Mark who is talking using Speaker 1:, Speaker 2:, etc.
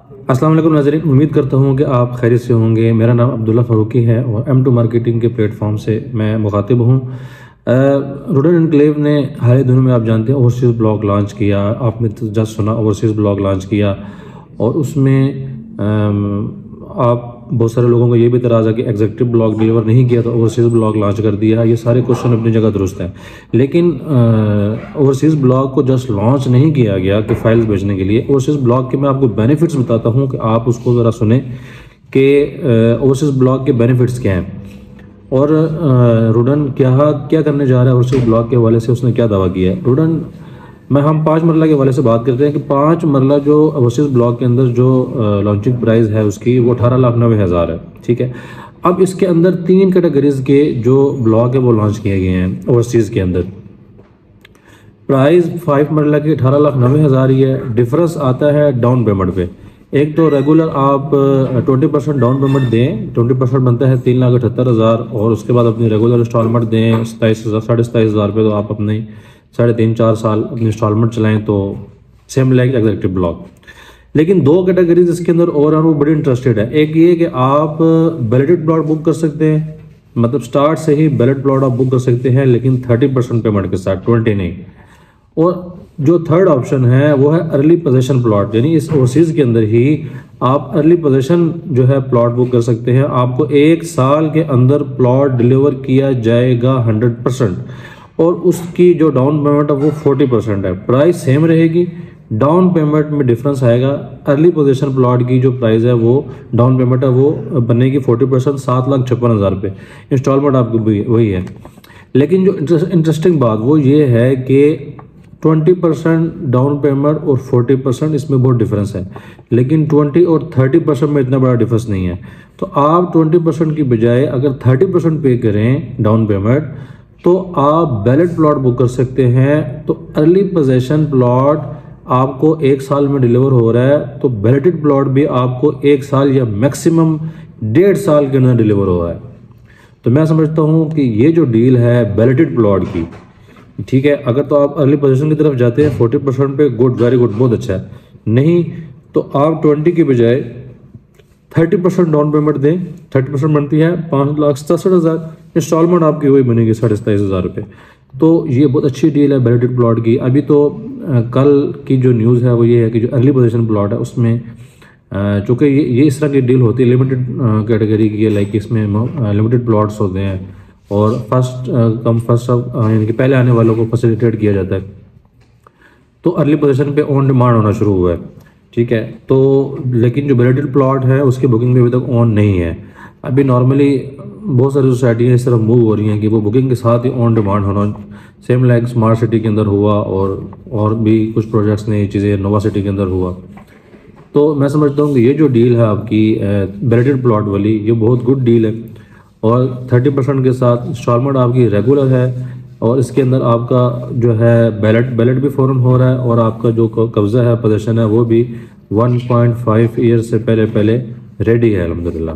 Speaker 1: अस्सलाम वालेकुम नाज़रीन, उम्मीद करता हूँ कि आप खैरियत से होंगे। मेरा नाम अब्दुल्ला फ़ारूकी है और M2 मार्केटिंग के प्लेटफॉर्म से मैं मुखातिब हूँ। रुडन एनक्लेव ने हाल ही दिनों में आप जानते हैं ओवरसीज़ ब्लॉग लॉन्च किया। आपने तो जस्ट सुना ओवरसीज़ ब्लॉग लॉन्च किया और उसमें आप बहुत सारे लोगों को ये भी इतराज़ है कि एग्जीक्यूटिव ब्लॉग डिलीवर नहीं किया तो ओवरसीज़ ब्लॉग लॉन्च कर दिया। ये सारे क्वेश्चन अपनी जगह दुरुस्त हैं, लेकिन ओवरसीज़ ब्लॉग को जस्ट लॉन्च नहीं किया गया कि फाइल्स भेजने के लिए। ओवरसीज़ ब्लॉग के मैं आपको बेनिफिट्स बताता हूँ कि आप उसको ज़रा सुने कि ओवरसीज़ ब्लॉग के बेनिफिट्स क्या हैं और रुडन क्या करने जा रहा है। ओवरसीज़ ब्लॉग के हवाले से उसने क्या दावा किया है। रुडन हम 5 मरला के वाले से बात करते हैं कि 5 मरला जो ओवरसीज़ ब्लॉक के अंदर जो लॉन्चिंग प्राइस है उसकी वो 18,90,000 है। ठीक है, अब इसके अंदर 3 कैटेगरीज के जो ब्लॉक है वो लॉन्च किए गए हैं ओवरसीज़ के अंदर। प्राइस 5 मरला की 18,90,000 ही है। डिफरेंस आता है डाउन पेमेंट पे। एक तो रेगुलर आप 20% डाउन पेमेंट दें, 20% बनता है 3,78,000 और उसके बाद अपनी रेगुलर इंस्टॉलमेंट दें 27,000 27,500 रुपये। तो आप अपने 3.5-4 साल अपनी इंस्टॉलमेंट चलाएं तो सेम लाइक एग्जीक्यूटिव ब्लॉक। लेकिन 2 कैटेगरीज इसके अंदर और हैं, वो बड़ी इंटरेस्टेड है। एक ये कि आप बैलेटेड प्लॉट बुक कर सकते हैं, मतलब स्टार्ट से ही बैलेट प्लॉट आप बुक कर सकते हैं, लेकिन 30% पेमेंट के साथ, 20 नहीं। और जो थर्ड ऑप्शन है वो है अर्ली पोजेशन प्लॉट, यानी इस ओवरसीज़ के अंदर ही आप अर्ली पोजेशन जो है प्लॉट बुक कर सकते हैं। आपको 1 साल के अंदर प्लॉट डिलीवर किया जाएगा 100% और उसकी जो डाउन पेमेंट है वो 40% है। प्राइस सेम रहेगी, डाउन पेमेंट में डिफरेंस आएगा। अर्ली पोजीशन प्लॉट की जो प्राइस है वो डाउन पेमेंट है वो बनेगी 40%, 7,56,000 रुपये। इंस्टॉलमेंट आपकी वही है। लेकिन जो इंटरेस्टिंग बात वो ये है कि 20% डाउन पेमेंट और 40% इसमें बहुत डिफरेंस है, लेकिन 20 और 30% में इतना बड़ा डिफरेंस नहीं है। तो आप 20% की बजाय अगर 30% पे करें डाउन पेमेंट तो आप बैलेट प्लॉट बुक कर सकते हैं। तो अर्ली पोजेशन प्लॉट आपको 1 साल में डिलीवर हो रहा है, तो बैलेटेड प्लॉट भी आपको 1 साल या मैक्सिमम 1.5 साल के अंदर डिलीवर हो रहा है। तो मैं समझता हूँ कि ये जो डील है बैलेटेड प्लॉट की, ठीक है, अगर तो आप अर्ली पोजीशन की तरफ जाते हैं 40% पे, गुड, वेरी गुड, बहुत अच्छा है। नहीं तो आप 20 की बजाय 30% डाउन पेमेंट दें, 30% बनती है 5,67,000। इंस्टॉलमेंट आपकी वही बनेगी 27,500 रुपये। तो ये बहुत अच्छी डील है बैलेटेड प्लॉट की। अभी तो कल की जो न्यूज़ है वो ये है कि जो अर्ली पोजीशन प्लॉट है उसमें चूँकि ये इस तरह की डील होती है लिमिटेड कैटेगरी की है, लाइक इसमें लिमिटेड प्लॉट्स होते हैं और फर्स्ट कम फर्स्ट यानी कि पहले आने वालों को फैसिलिटेट किया जाता है। तो अर्ली पोजीशन पे ऑन डिमांड होना शुरू हुआ है, ठीक है। तो लेकिन जो बैलेटेड प्लॉट है उसकी बुकिंग भी अभी तक ऑन नहीं है। अभी नॉर्मली बहुत सारी सोसाइटियाँ इस तरफ मूव हो रही हैं कि वो बुकिंग के साथ ही ऑन डिमांड होना, सेम लाइक स्मार्ट सिटी के अंदर हुआ और भी कुछ प्रोजेक्ट्स ने ये चीज़ें नोवा सिटी के अंदर हुआ। तो मैं समझता हूँ कि ये जो डील है आपकी बैलेटेड प्लॉट वाली, ये बहुत गुड डील है और 30% के साथ इंस्टॉलमेंट आपकी रेगुलर है और इसके अंदर आपका जो है बैलेट भी फ़ौरन हो रहा है और आपका जो कब्ज़ा है, पोजीशन है, वो भी 1.5 ईयर से पहले रेडी है अल्हम्दुलिल्लाह।